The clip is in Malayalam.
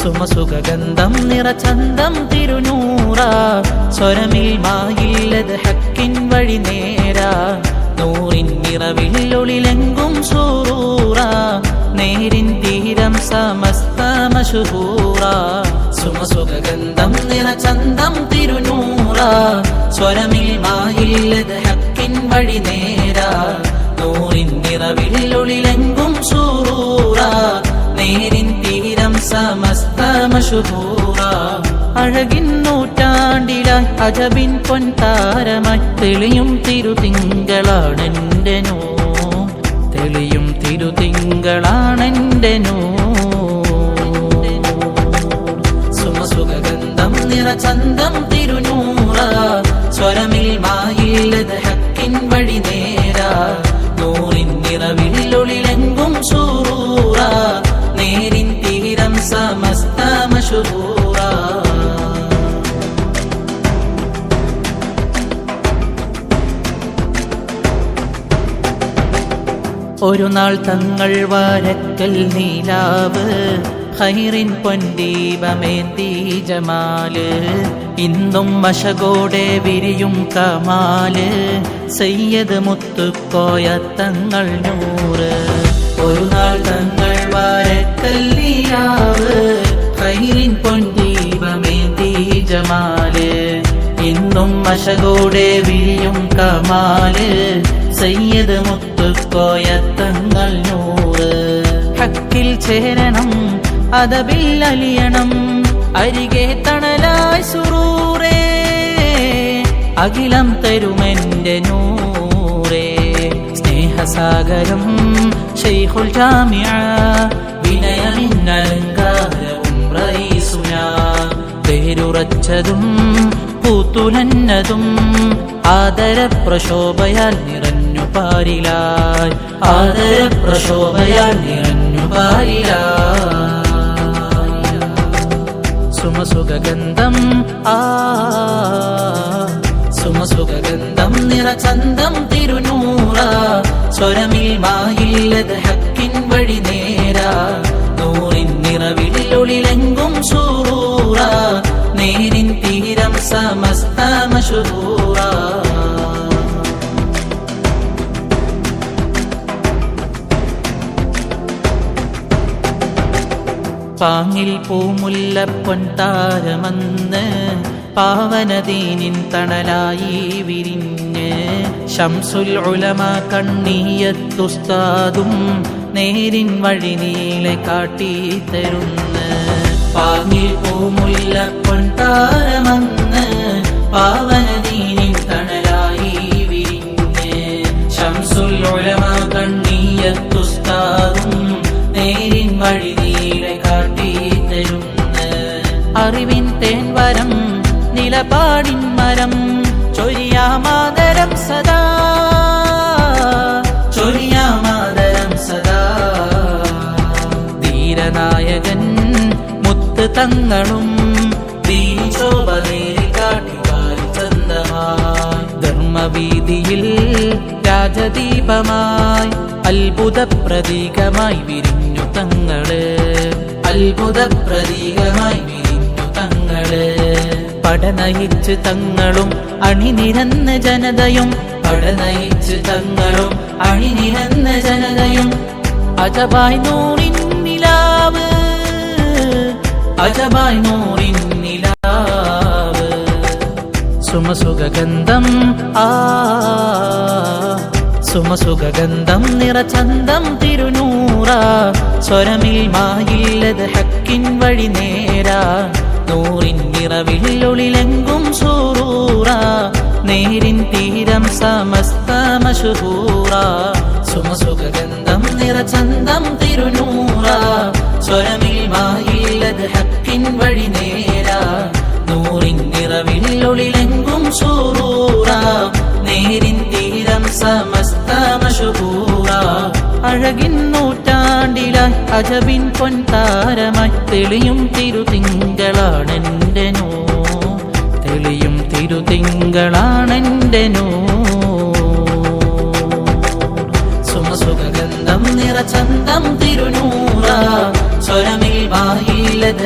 സുമസുഖഗന്ധം നിറചന്തം തിരുനൂറ സ്വരമിൽ മായില്ലത് ഹക്കിൻ വഴി നേരാ നൂറിൻ നിറവില്ലൊളിലെങ്കും സൂറൂറ നേരിൻ തീരം സമസ്ത മശഹൂറ സുമസുഖഗന്ധം നിറചന്തം തിരുനൂറ സ്വരമിൽ മായില്ലത് ഹക്കിൻ വഴി നേരാ നൂറിൻ നിറവില്ലൊളിലെങ്കും സൂറൂറ നേരിൻ തീരം സമസ്ത മശഹൂറ അഴകിൻ നൂറ്റാണ്ടിലായി അജബിൻ പൊൻതാരമായി തെളിയും തിരുതിങ്കളാണെന്റെ തെളിയും തിരുതിങ്കളാണെന്റെ സുമസുഖഗന്ധം നിറചന്തം തിരുനൂറ സ്വരമിൽ മായില്ലത് ഹക്കിൻ വഴി നേരാ നൂറിൻ നിറവില്ലൊളിലെങ്കും സൂറൂറ നേരിൻ തീരം സമസ്ത മശഹൂറ ഒരു നാൾ തങ്ങൾ വാരക്കൽ നീലാവ് ഖൈറിൻ പൊൻദീപമേന്തി ജമാല് ഇന്നും മശകോടെ വിരിയും കമാല് സയ്യദ് മുത്തുക്കോയ തങ്ങൾ നൂറ് ഒരു നാൾ തങ്ങൾ വാരക്കൽ നീലാവ് ഖൈറിൻ പൊൻദീപമേന്തി ജമാല് ഇന്നും മശകോടെ വിരിയും കമാല് സയ്യദ് മുത്തുക്കോയ തങ്ങൾ നൂറ് ഹക്കിൽ ചേരണം അദബിൽ അലിയണം അരികെ തണലായി സുറൂറേ അഖിലം തരുമെന്റെ നൂറേ സ്നേഹസാഗരം ശൈഖുൽ ജാമിഅ വിനയമിന്നലങ്കാരവും റഈസുന പേരുറച്ചതും പൂത്തുലന്നതും ആദരപ്രശോഭയാൽ നിറഞ്ഞു പാരിലായി ആദരപ്രശോഭയാൽ നിറഞ്ഞു പാരിലായി സുമസുഖഗന്ധം സുമസുഖഗന്ധം നിറചന്തം തിരുനൂറ സ്വരമിൽ മായില്ലത് ഹക്കിൻ വഴി നേരാ നൂറിൻ നിറവില്ലൊളിലെങ്കും സൂറൂറ നേരിൻ തീരം സമസ്ത മശഹൂറ പാങ്ങിൽ പൂമുല്ലപ്പൊൻതാരമന്ന് പാവനദീനിൻ തണലായി വിരിഞ്ഞ് ശംസുൽ ഉലമ കണ്ണീയത്തുസ്താദും നേരിൻ വഴി നീളെ കാട്ടിത്തരുന്ന പാങ്ങിൽ പൂമുല്ലപ്പൊൻതാരമന്ന് പാവനദീനിൻ തണലായി വിരിഞ്ഞ് ശംസുൽ ഉലമ കണ്ണീയത്തുസ്താദും നേരിൻ വഴി നീളെ കാട്ടിത്തരുന്ന അറിവിൻ തേൻവരം നിലപാടിൻ മരം ചൊരിയാമാതരം സദാ ചൊരിയാമാതരം സദാ ധീരനായകൻ മുത്ത് തങ്ങളും ദീശോഭ നേരി കാട്ടിവാരി ചന്തമായി ധർമ്മവീതിയിൽ രാജദീപമായി അത്ഭുത പ്രതീകമായി വിരിഞ്ഞു തങ്ങള് അത്ഭുത പ്രതീകമായി വിരിഞ്ഞു തങ്ങള് പടനയിച്ച് തങ്ങളും അണിനിരന്ന ജനതയും പടനയിച്ച് തങ്ങളും അണിനിരന്ന ജനതയും അജബായ് നൂറിൻ നിലാവ് അജബായ് നൂറിൻ നിലാവ് സുമസുഖഗന്ധം സുമസുഖഗന്ധം നിറചന്തം തിരുനൂറ സ്വരമിൽ മായില്ലത് ഹക്കിൻ വഴി നേരാ നൂറിൻ നിറവില്ലൊളിലെങ്കും സൂറൂറ നേരിൻ തീരം സമസ്ത മശഹൂറ സുമസുഖഗന്ധം നിറചന്തം തിരുനൂറ സ്വരമിൽ മായില്ലത് ഹക്കിൻ വഴി നേരാ നൂറിൻ നിറവില്ലൊളിലെങ്കും സൂറൂറ നേരിൻ തീരം സമസ്ത മശഹൂറ അഴകിൻ നൂറ്റാണ്ടിലായി അജബിൻ പൊൻതാരമായി തെളിയും തിരുതിങ്കളാണെന്റെ തെളിയും തിരുതിങ്കളാണെന്റെ സുമസുഖഗന്ധം നിറചന്തം തിരുനൂറ സ്വരമിൽ വായില്ലത്